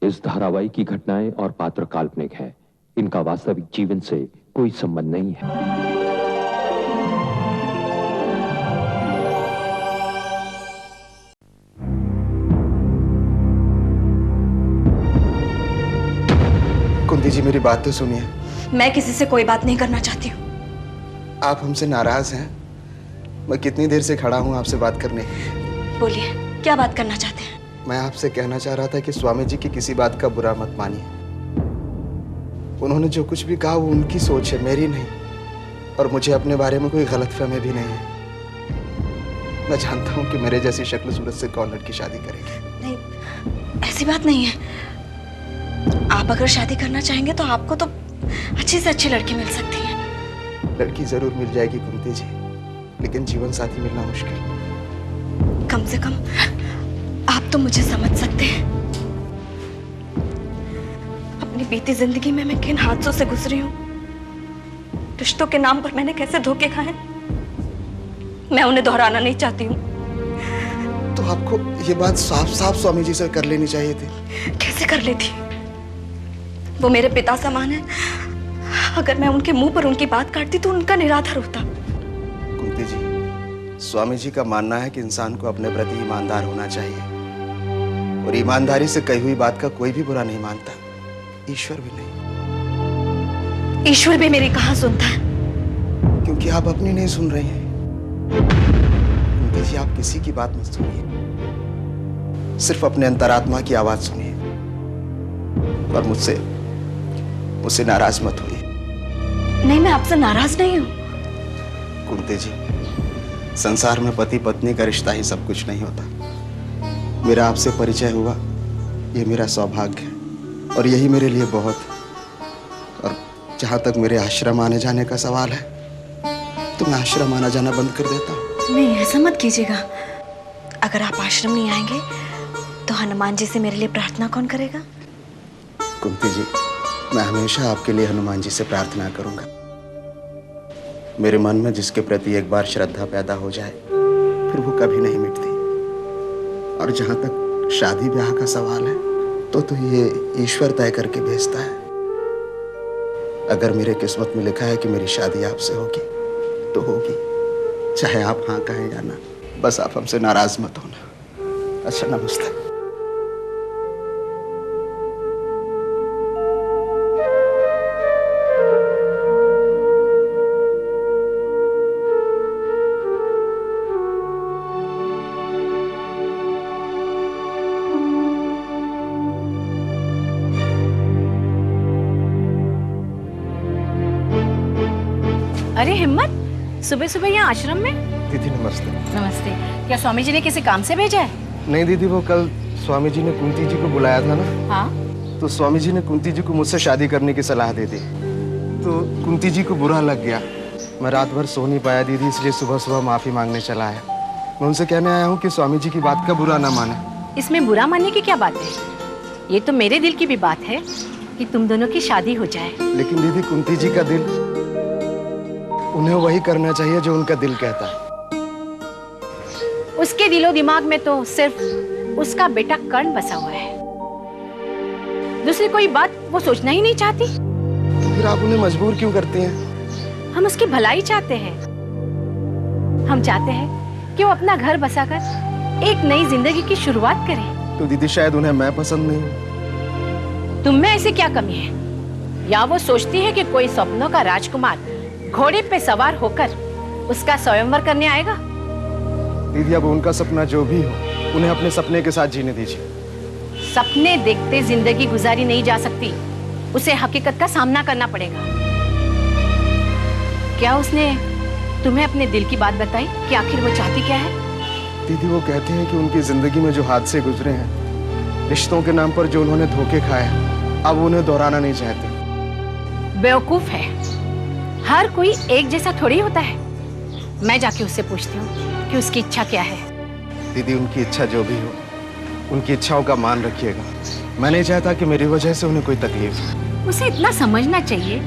इस धारावाहिक की घटनाएं और पात्र काल्पनिक है। इनका वास्तविक जीवन से कोई संबंध नहीं है। कुंती जी, मेरी बात तो सुनिए। मैं किसी से कोई बात नहीं करना चाहती हूँ। आप हमसे नाराज हैं? मैं कितनी देर से खड़ा हूँ आपसे बात करने। बोलिए, क्या बात करना चाहते हैं? मैं आपसे कहना चाह रहा था कि स्वामी जी की किसी बात का बुरा मत मानिए। उन्होंने जो कुछ भी कहा वो उनकी सोच है, मेरी नहीं। और मुझे अपने बारे में कोई गलतफहमी भी नहीं है। मैं जानता हूँ कि मेरे जैसी शक्ल सूरत से कौन लड़की शादी करेगी। नहीं, ऐसी बात नहीं है। आप अगर शादी करना चाहेंगे तो आपको तो अच्छी से अच्छी लड़की मिल सकती है। लड़की जरूर मिल जाएगी कुंती जी, लेकिन जीवन साथी मिलना मुश्किल। कम से कम आप तो मुझे समझ सकते हैं। अपनी बीती जिंदगी में मैं किन हादसों से गुजरी हूं, रिश्तों के नाम पर मैंने कैसे धोखे खाए, मैं उन्हें दोहराना नहीं चाहती हूँ। तो आपको ये बात साफ साफ स्वामी जी से कर लेनी चाहिए थी। कैसे कर लेती? वो मेरे पिता समान है। अगर मैं उनके मुंह पर उनकी बात काटती तो उनका निरादर होता। कुंती जी, स्वामी जी का मानना है कि इंसान को अपने प्रति ईमानदार होना चाहिए, और ईमानदारी से कही हुई बात का कोई भी बुरा नहीं मानता, ईश्वर भी नहीं। ईश्वर भी मेरी कहाँ सुनता है? क्योंकि आप अपनी नहीं सुन रही हैं। कुंती जी, आप किसी की बात मत सुनिए, सिर्फ अपने अंतरात्मा की आवाज सुनिए। और मुझसे नाराज मत होइए। नहीं, मैं आपसे नाराज नहीं हूँ। कुंती जी, संसार में पति पत्नी का रिश्ता ही सब कुछ नहीं होता। मेरा आपसे परिचय हुआ, ये मेरा सौभाग्य है, और यही मेरे लिए बहुत। और जहां तक मेरे आश्रम आने जाने का सवाल है, तो मैं आश्रम आना जाना बंद कर देता हूँ। नहीं, ऐसा मत कीजिएगा। अगर आप आश्रम नहीं आएंगे तो हनुमान जी से मेरे लिए प्रार्थना कौन करेगा? कुंती जी, मैं हमेशा आपके लिए हनुमान जी से प्रार्थना करूंगा। मेरे मन में जिसके प्रति एक बार श्रद्धा पैदा हो जाए, फिर वो कभी नहीं मिटती। और जहां तक शादी ब्याह का सवाल है, तो ये ईश्वर तय करके भेजता है। अगर मेरे किस्मत में लिखा है कि मेरी शादी आपसे होगी, तो होगी, चाहे आप हाँ कहें या ना। बस आप हमसे नाराज मत होना। अच्छा, नमस्ते। अरे हिम्मत, सुबह सुबह यहाँ आश्रम में? दीदी नमस्ते। नमस्ते। क्या स्वामी जी ने किसी काम से भेजा है? नहीं दीदी, वो कल स्वामी जी ने कुंती जी को बुलाया था ना। हाँ? तो स्वामी जी ने कुंती जी को मुझसे शादी करने की सलाह दे दी। तो कुंती जी को बुरा लग गया। मैं रात भर सो नहीं पाया दीदी, इसलिए सुबह सुबह माफी मांगने चला आया। मैं उनसे कहने आया हूँ कि स्वामी जी की बात का बुरा ना माने। इसमें बुरा मानने की क्या बात है? ये तो मेरे दिल की भी बात है कि तुम दोनों की शादी हो जाए। लेकिन दीदी, कुंती जी का दिल, उन्हें वही करना चाहिए जो उनका दिल कहता है। उसके दिलो दिमाग में तो सिर्फ उसका बेटा कर्ण बसा हुआ है। दूसरी कोई बात वो सोचना ही नहीं चाहती। फिर आप उन्हें मजबूर क्यों करती हैं? हम उसकी भलाई चाहते हैं। हम चाहते हैं कि वो अपना घर बसाकर एक नई जिंदगी की शुरुआत करे। तो दीदी, शायद उन्हें मैं पसंद नहीं हूँ। तुम में ऐसी क्या कमी है? या वो सोचती है कि कोई सपनों का राजकुमार घोड़े पे सवार होकर उसका स्वयंवर करने आएगा? दीदी, अब उनका सपना जो भी हो, उन्हें अपने सपने के साथ जीने दीजिए। सपने देखते जिंदगी गुजारी नहीं जा सकती, उसे हकीकत का सामना करना पड़ेगा। क्या उसने तुम्हें अपने दिल की बात बताई कि आखिर वो चाहती क्या है? दीदी, वो कहते हैं कि उनकी जिंदगी में जो हादसे गुजरे हैं, रिश्तों के नाम पर जो उन्होंने धोखे खाए, अब वो उन्हें दोहराना नहीं चाहते। बेवकूफ है। हर कोई एक जैसा थोड़ी होता है। मैं जाके उससे पूछती हूँ कि उसकी इच्छा क्या है। दीदी, उनकी इच्छा जो भी हो, उनकी इच्छाओं का मान रखिएगा। मैं नहीं चाहता कि मेरी वजह से उन्हें कोई तकलीफ हो। उसे इतना समझना चाहिए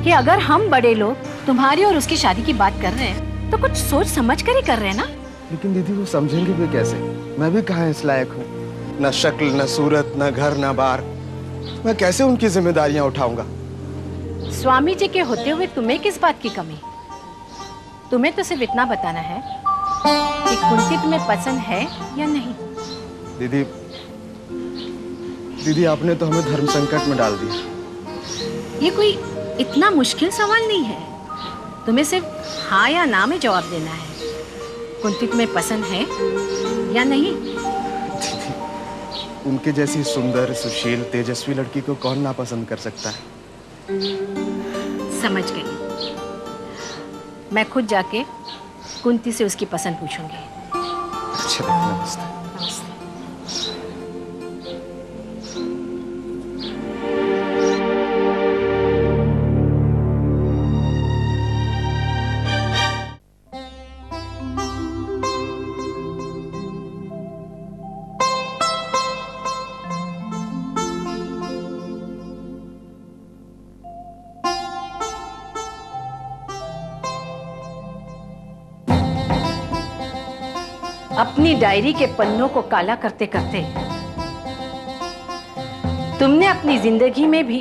कि अगर हम बड़े लोग तुम्हारी और उसकी शादी की बात कर रहे हैं, तो कुछ सोच समझ कर ही कर रहे हैं ना। लेकिन दीदी, वो समझेंगे भी कैसे? मैं भी कहाँ इस लायक हूँ? न शक्ल, न सूरत, न घर, न बार, मैं कैसे उनकी जिम्मेदारियां उठाऊंगा? स्वामी जी के होते हुए तुम्हें किस बात की कमी? तुम्हें तो सिर्फ इतना बताना है कि कुंती तुम्हें पसंद है या नहीं। दीदी, दीदी आपने तो हमें धर्म संकट में डाल दिया। ये कोई इतना मुश्किल सवाल नहीं है। तुम्हें सिर्फ हाँ या ना में जवाब देना है। कुंती तुम्हें पसंद है या नहीं? दीदी, उनके जैसी सुंदर, सुशील, तेजस्वी लड़की को कौन नापसंद कर सकता है? समझ गई। मैं खुद जाके कुंती से उसकी पसंद पूछूंगी। अच्छा, नमस्ते। नमस्ते। अपनी डायरी के पन्नों को काला करते करते तुमने अपनी जिंदगी में भी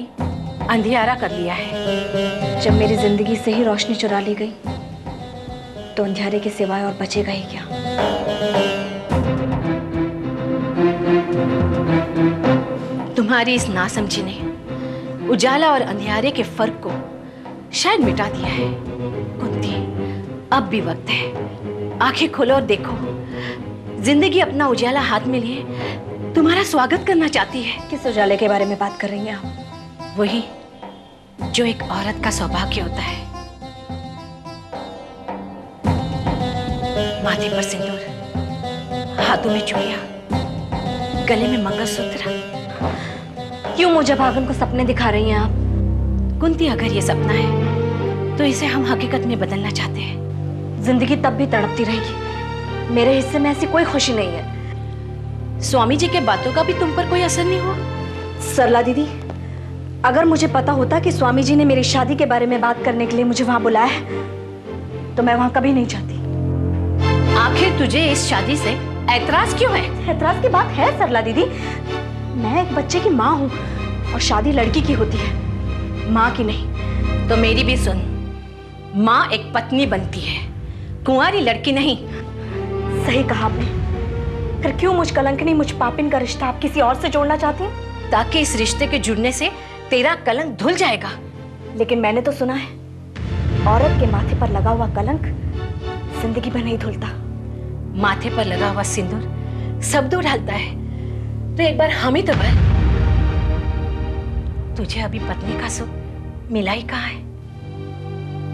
अंधियारा कर लिया है। जब मेरी जिंदगी से ही रोशनी चुरा ली गई तो अंधेरे के सिवाय और बचेगा ही क्या? तुम्हारी इस नासमझी ने उजाला और अंधियारे के फर्क को शायद मिटा दिया है। कुंती, अब भी वक्त है। आंखें खोलो और देखो, जिंदगी अपना उजाला हाथ में लिए तुम्हारा स्वागत करना चाहती है। किस उजाले के बारे में बात कर रही हैं आप? वही जो एक औरत का सौभाग्य होता है। माथे पर सिंदूर, हाथों में चूड़ियां, गले में मंगलसूत्र। क्यों मुझे भागन को सपने दिखा रही हैं आप? कुंती, अगर ये सपना है तो इसे हम हकीकत में बदलना चाहते हैं। जिंदगी तब भी तड़पती रहेगी। मेरे हिस्से में ऐसी कोई खुशी नहीं है। स्वामी जी के बातों का भी तुम पर कोई असर नहीं हुआ? सरला दीदी, अगर मुझे पता होता कि स्वामी जी ने मेरी शादी के बारे में बात करने के लिए मुझे वहां बुलाया है तो मैं वहां कभी नहीं जाती। आखिर तुझे इस शादी से ऐतराज क्यों है? ऐतराज की बात है सरला दीदी। मैं एक बच्चे की माँ हूँ और शादी लड़की की होती है, माँ की नहीं। तो मेरी भी सुन, माँ एक पत्नी बनती है, कुंवारी लड़की नहीं। सही कहा आपने। फिर क्यों मुझ कलंकनी, मुझ पापिन का रिश्ता आप किसी और से जोड़ना चाहती हैं? ताकि इस रिश्ते के जुड़ने से तेरा कलंक धुल जाएगा। लेकिन मैंने तो सुना है औरत के माथे पर लगा हुआ कलंक जिंदगी भर नहीं धुलता। माथे पर लगा हुआ सिंदूर सब दूर ढलता है। तो एक बार हम ही तो भर। तुझे अभी पत्नी का सुख मिला ही कहाँ है?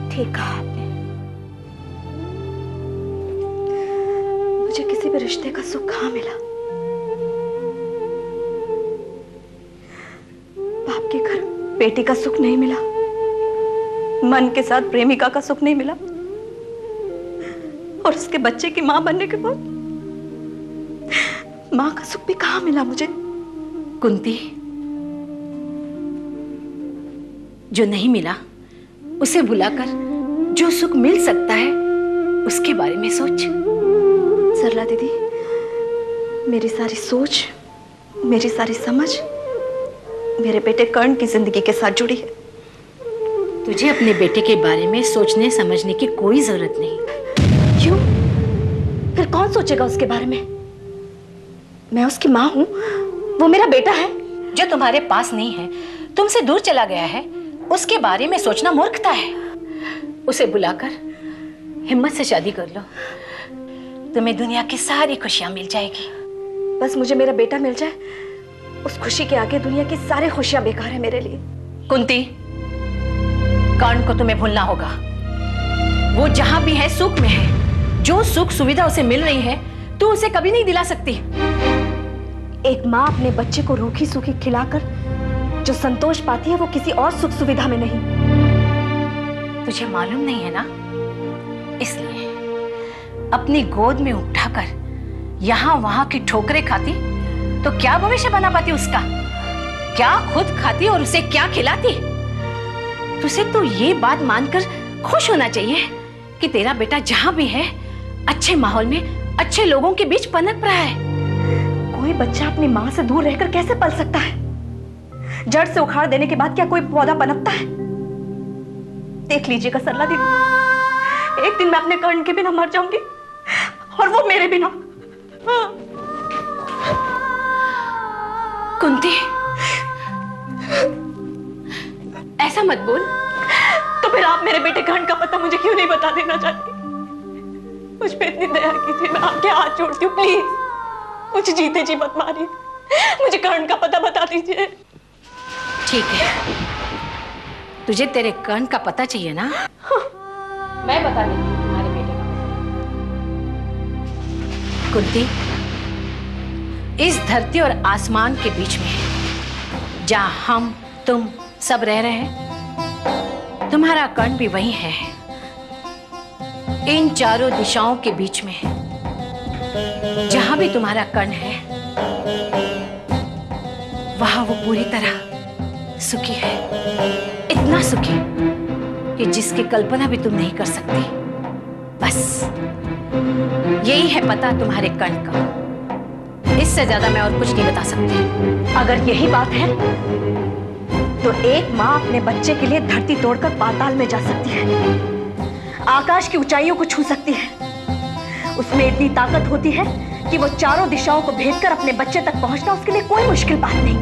ठीक कहा आपने। मुझे किसी भी रिश्ते का सुख कहाँ मिला? बाप के घर बेटी का सुख नहीं मिला, मन के साथ प्रेमिका का सुख नहीं मिला, और उसके बच्चे की मां बनने के बाद मां का सुख भी कहाँ मिला मुझे? कुंती, जो नहीं मिला उसे भुलाकर जो सुख मिल सकता है उसके बारे में सोच। सरला दीदी, मेरी सारी सोच, मेरी सारी समझ मेरे बेटे कर्ण की जिंदगी के साथ जुड़ी है। तुझे अपने बेटे के बारे में सोचने समझने की कोई जरूरत नहीं। क्यों? फिर कौन सोचेगा उसके बारे में? मैं उसकी माँ हूँ, वो मेरा बेटा है। जो तुम्हारे पास नहीं है, तुमसे दूर चला गया है, उसके बारे में सोचना मूर्खता है। उसे बुलाकर हिम्मत से शादी कर लो, तुम्हें दुनिया की सारी खुशियां मिल जाएगी। बस मुझे मेरा बेटा मिल जाए, उस खुशी के आगे दुनिया की सारी खुशियां बेकार है मेरे लिए। कुंती, कर्ण को तुम्हें भूलना होगा। वो जहां भी है सुख में है। जो सुख सुविधा उसे मिल रही है तू उसे कभी नहीं दिला सकती। एक माँ अपने बच्चे को रूखी सूखी खिलाकर जो संतोष पाती है वो किसी और सुख सुविधा में नहीं। तुझे मालूम नहीं है ना, इसलिए अपनी गोद में उठाकर यहां वहां की ठोकरें खाती तो क्या भविष्य बना पाती उसका? क्या खुद खाती और उसे क्या खिलाती? तुझे तो ये बात मानकर खुश होना चाहिए कि तेरा बेटा जहां भी है अच्छे माहौल में अच्छे लोगों के बीच पनप रहा है। कोई बच्चा अपनी माँ से दूर रहकर कैसे पल सकता है? जड़ से उखाड़ देने के बाद क्या कोई पौधा पनपता है? देख लीजिएगा सरला दीदी, एक दिन मैं अपने कर्ण के बिना मर जाऊंगी और वो मेरे बिना। कुंती, ऐसा मत बोल। तो फिर आप मेरे बेटे कर्ण का पता मुझे क्यों नहीं बता देना चाहती? मुझ पे इतनी दया कीजिए, मैं आपके हाथ जोड़ती हूँ, प्लीज मुझे जीते जी मत मारिए, मुझे कर्ण का पता बता दीजिए। ठीक है, तुझे तेरे कर्ण का पता चाहिए ना? मैं बता देती हूँ तुम्हारे बेटे का। कुंती, इस धरती और आसमान के बीच में जहां हम तुम सब रह रहे हैं, तुम्हारा कर्ण भी वही है। इन चारों दिशाओं के बीच में जहां भी तुम्हारा कर्ण है, वहां वो पूरी तरह सुखी है, इतना सुखी कि जिसकी कल्पना भी तुम नहीं कर सकती। बस यही है पता तुम्हारे कर्ण का, इससे ज्यादा मैं और कुछ नहीं बता सकती। अगर यही बात है तो एक माँ अपने बच्चे के लिए धरती तोड़कर पाताल में जा सकती है, आकाश की ऊंचाइयों को छू सकती है। उसमें इतनी ताकत होती है कि वो चारों दिशाओं को भेदकर अपने बच्चे तक पहुंचना उसके लिए कोई मुश्किल बात नहीं।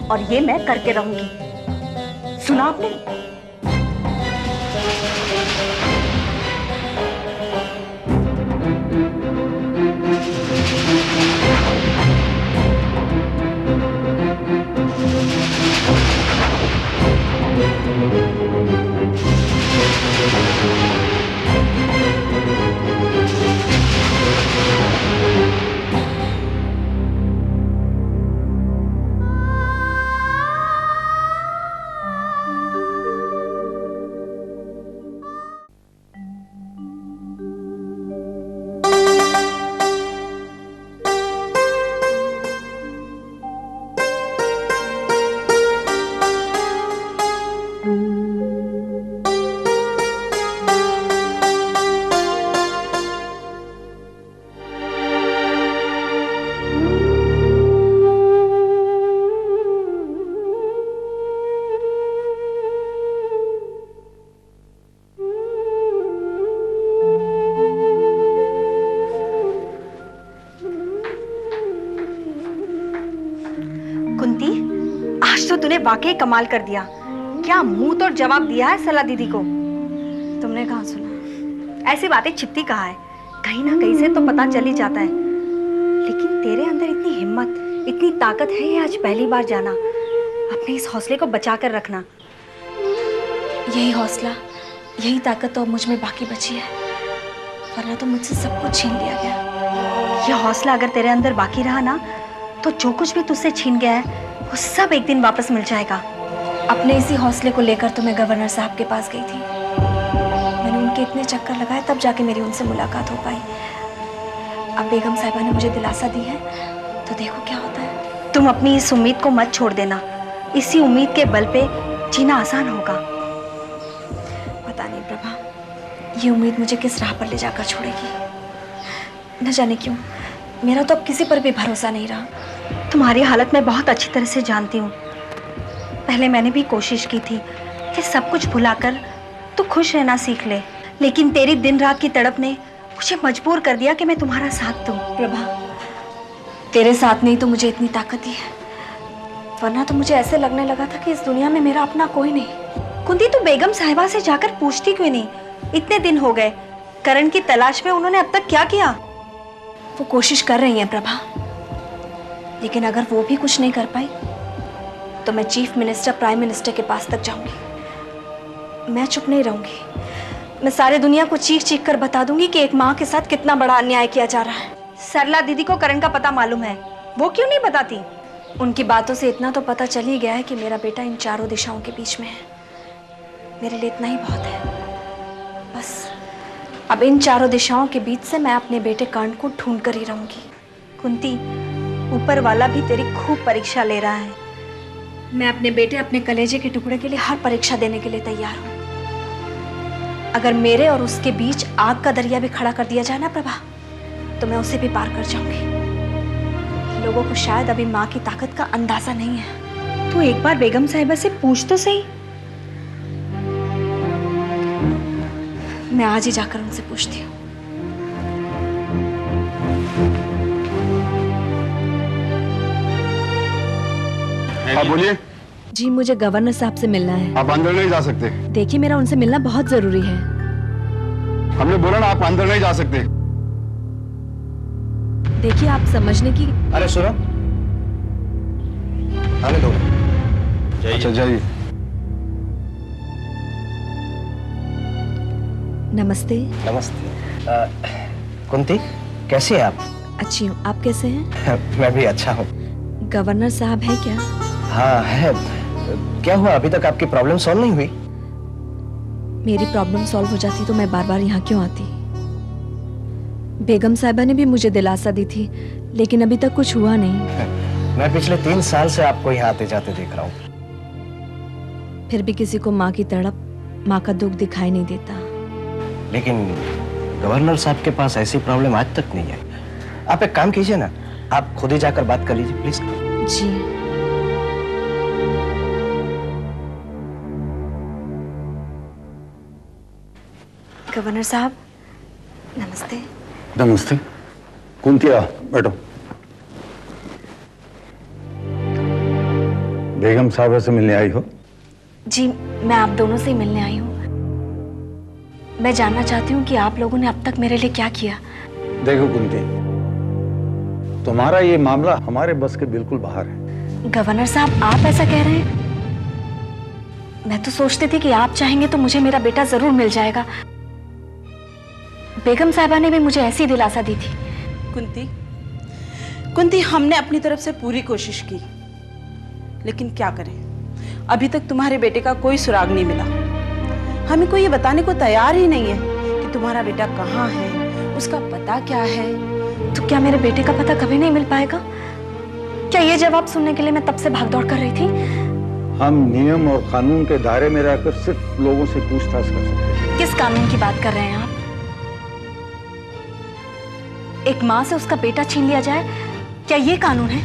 और ये मैं करके रहूंगी। सुना आपने? कुंती, आज तो तूने वाकई कमाल कर दिया। क्या मुंह तोड़ जवाब दिया है सरला दीदी को। तुमने कहाँ सुना? ऐसी बातें छिपती कहाँ है, कहीं ना कहीं से तो पता चल ही जाता है। लेकिन तेरे अंदर इतनी हिम्मत, इतनी ताकत है, ये आज पहली बार जाना। अपने इस हौसले को बचा कर रखना। यही हौसला, यही ताकत तो मुझ में बाकी बची है, वरना तो मुझसे सब कुछ छीन लिया गया। यह हौसला अगर तेरे अंदर बाकी रहा ना, तो जो कुछ भी तुझसे छीन गया है वो सब एक दिन वापस मिल जाएगा। अपने इसी हौसले को लेकर तो मैं गवर्नर साहब के पास गई थी। मैंने उनके इतने चक्कर लगाए, तब जाके मेरी उनसे मुलाकात हो पाई। अब बेगम साहिबा ने मुझे दिलासा दी है, तो देखो क्या होता है। तुम अपनी इस उम्मीद को मत छोड़ देना। इसी उम्मीद के बल पे जीना आसान होगा। पता नहीं प्रभा, ये उम्मीद मुझे किस राह पर ले जाकर छोड़ेगी। न जाने क्यों मेरा तो अब किसी पर भी भरोसा नहीं रहा। तुम्हारी हालत मैं बहुत अच्छी तरह से जानती हूँ। पहले मैंने भी कोशिश की थी कि सब कुछ भुलाकर तू खुश रहना सीख ले, लेकिन तेरी दिन रात की तड़प ने मुझे मजबूर कर दिया कि मैं तुम्हारा साथ दूं। प्रभा, तेरे साथ नहीं तो मुझे इतनी ताकत ही है, वरना तो मुझे ऐसे लगने लगा था कि इस दुनिया में मेरा अपना कोई नहीं। कुंती, तू बेगम साहिबा से जाकर पूछती क्यों नहीं? इतने दिन हो गए, करण की तलाश में उन्होंने अब तक क्या किया? वो कोशिश कर रही हैं प्रभा, लेकिन अगर वो भी कुछ नहीं कर पाई तो मैं चीफ मिनिस्टर, प्राइम मिनिस्टर के पास तक जाऊंगी। मैं चुप नहीं रहूंगी। मैं सारे दुनिया को चीख चीख कर बता दूंगी कि एक माँ के साथ कितना बड़ा अन्याय किया जा रहा है। सरला दीदी को करण का पता मालूम है, वो क्यों नहीं बताती? उनकी बातों से इतना तो पता चल ही गया है कि मेरा बेटा इन चारों दिशाओं के बीच में है। मेरे लिए इतना ही बहुत है। बस अब इन चारों दिशाओं के बीच से मैं अपने बेटे कर्ण को ढूंढ कर ही रहूंगी। कुंती, ऊपर वाला भी तेरी खूब परीक्षा ले रहा है। मैं अपने बेटे, अपने कलेजे के टुकड़े के लिए हर परीक्षा देने के लिए तैयार हूँ। अगर मेरे और उसके बीच आग का दरिया भी खड़ा कर दिया जाए ना प्रभा, तो मैं उसे भी पार कर जाऊंगी। लोगों को शायद अभी माँ की ताकत का अंदाजा नहीं है, तू एक बार बेगम साहिबा से पूछ तो सही। मैं आज ही जाकर उनसे पूछती हूँ। हाँ बोलिए। जी, मुझे गवर्नर साहब से मिलना है। आप अंदर नहीं जा सकते। देखिए, मेरा उनसे मिलना बहुत जरूरी है। हमने बोला ना, आप अंदर नहीं जा सकते। देखिए, आप समझने की। अरे सुनो, आने दो। अच्छा जाइए। नमस्ते। नमस्ते। कुंती, कैसी है आप? अच्छी हूँ, आप कैसे हैं? मैं भी अच्छा हूँ। गवर्नर साहब हैं क्या? हाँ है। क्या हुआ, अभी तक आपकी प्रॉब्लम सॉल्व नहीं हुई? मेरी प्रॉब्लम सॉल्व हो जाती तो मैं बार बार यहाँ क्यों आती? बेगम साहिबा ने भी मुझे दिलासा दी थी, लेकिन अभी तक कुछ हुआ नहीं। मैं पिछले 3 साल से आपको यहाँ आते जाते देख रहा हूँ। फिर भी किसी को माँ की तड़प, माँ का दुख दिखाई नहीं देता। लेकिन गवर्नर साहब के पास ऐसी प्रॉब्लम आज तक नहीं है। आप एक काम कीजिए ना, आप खुद ही जाकर बात कर लीजिए प्लीज। जी। गवर्नर साहब, नमस्ते। नमस्ते। कुंतिया, बैठो। बेगम साहबा से मिलने आई हो? जी, मैं आप दोनों से मिलने आई हूँ। मैं जानना चाहती हूँ कि आप लोगों ने अब तक मेरे लिए क्या किया। देखो कुंती, तुम्हारा ये मामला हमारे बस के बिल्कुल बाहर है। गवर्नर साहब, आप ऐसा कह रहे हैं? मैं तो सोचती थी कि आप चाहेंगे तो मुझे मेरा बेटा जरूर मिल जाएगा। बेगम साहिबा ने भी मुझे ऐसी दिलासा दी थी। कुंती, हमने अपनी तरफ से पूरी कोशिश की, लेकिन क्या करें, अभी तक तुम्हारे बेटे का कोई सुराग नहीं मिला। हमें कोई ये बताने को तैयार ही नहीं है कि तुम्हारा बेटा कहाँ है, उसका पता क्या है। तो क्या मेरे बेटे का पता कभी नहीं मिल पाएगा? क्या ये जवाब सुनने के लिए मैं तब से भागदौड़ कर रही थी? हम नियम और कानून के दायरे में रहकर सिर्फ लोगों से पूछताछ कर सकते हैं। किस कानून की बात कर रहे हैं आप? एक माँ से उसका बेटा छीन लिया जाए, क्या ये कानून है?